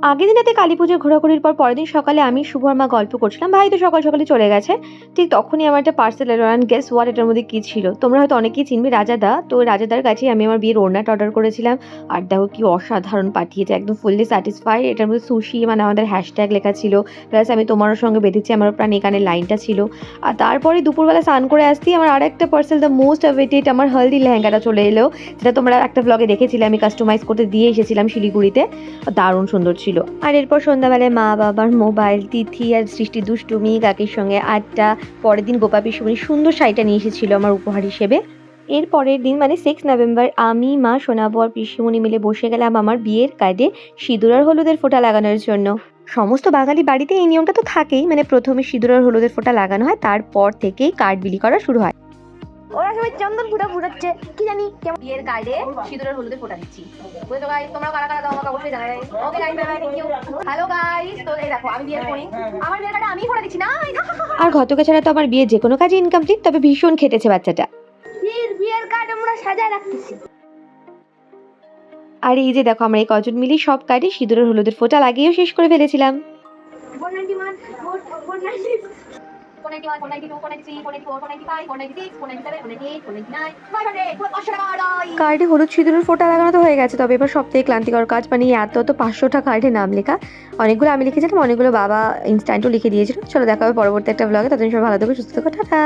আগের দিনেতে কালী পুজোর ঘোরাঘুরির পর পরের দিন সকালে আমি শুভ আর মা গল্প করছিলাম। ভাই তো সকাল সকালে চলে গেছে। ঠিক তখনই আমার একটা পার্সেল এলো অ্যান্ড গেস হোয়াট এটার মধ্যে কি ছিল? তোমরা হয়তো অনেকেই চিনবে রাজাদা। তো রাজাদার কাছেই আমি আমার বিয়ের ওড়নাটা অর্ডার করেছিলাম। আর দেখো কি অসাধারণ পাঠিয়েছে। একদম ফুললি স্যাটিসফাইড। এটার মধ্যে সুশি মানে আমাদের হ্যাশট্যাগ লেখা ছিল। প্লাস আমি তোমারও সঙ্গে বেঁধেছি আমার প্রাণ এখানে লাইনটা ছিল। আর তারপরে দুপুরবেলা স্নান করে আসতেই আমার আরেকটা পার্সেল দ্য মোস্ট অ্যাওয়েটেড আমার হলদি লেহেঙ্গাটা চলে এলো। যেটা তোমরা একটা ব্লগে দেখেছিলে আমি কাস্টমাইজ করতে দিয়ে এসেছিলাম শিলিগুড়িতে। দারুণ সুন্দর ছিল। আর এরপর সন্ধ্যাবেলায় মা বাবার মোবাইল, তিথি আর সৃষ্টি দুষ্টুমি, কাকির সঙ্গে আড্ডা। পরের দিন গোপা পিসুমণি সুন্দর শাড়িটা নিয়ে এসেছিল আমার উপহার হিসেবে। এর পরের দিন মানে 6 নভেম্বর আমি, মা, সোনাবু আর পিসিমণি মিলে বসে গেলাম আমার বিয়ের কার্ডে সিঁদুর আর হলুদের ফোঁটা লাগানোর জন্য। সমস্ত বাঙালি বাড়িতে এই নিয়মটা তো থাকেই, মানে প্রথমে সিঁদুর আর হলুদের ফোঁটা লাগানো হয়, তারপর থেকেই কার্ড বিলি করা শুরু হয়। ওরা সবাই চন্দন ফুটা ফুটাচ্ছে কি জানি কেমন। বিয়ের কার্ডে সিঁদুরের হলুদের ফোঁটা দিচ্ছি। বুঝছো গাইস, তোমরা কারা কারা দাও আমাকে অবশ্যই জানাবে। Okay guys, bye bye, thank you. Hello guys, তো এই দেখো আমি বিয়ের ফোনে আমার বিয়ের কার্ডে আমি ফোঁটা দিচ্ছি না। আর ঘটকা ছাড়া তো আমার বিয়ে যে কোনো কাজে ইনকমপ্লিট, তবে ভীষণ খেটেছে বাচ্চাটা। বিয়ের কার্ড আমরা সাজায় রাখতেছি। আর এই যে দেখো আমরা এই কজন মিলি সব কার্ডে সিঁদুরের হলুদের ফোঁটা লাগিয়েও শেষ করে ফেলেছিলাম। 491 490 491 492 493 494 495 496 497 498 499 500 কার্ডে হলুদ সিঁদুরের ফোঁটা লাগানো তো হয়ে গেছে, তবে এবার সবথেকে ক্লান্তিকর কাজ, মানে এত 500টা কার্ডে নাম লেখা। অনেকগুলো আমি লিখেছিলাম, অনেকগুলো বাবা ইনস্ট্যান্টও লিখে দিয়েছিল। চলো দেখা হবে পরবর্তী একটা ব্লগে। ততদিন সবাই ভালো থেকো, সুস্থ থেকো, টাটা।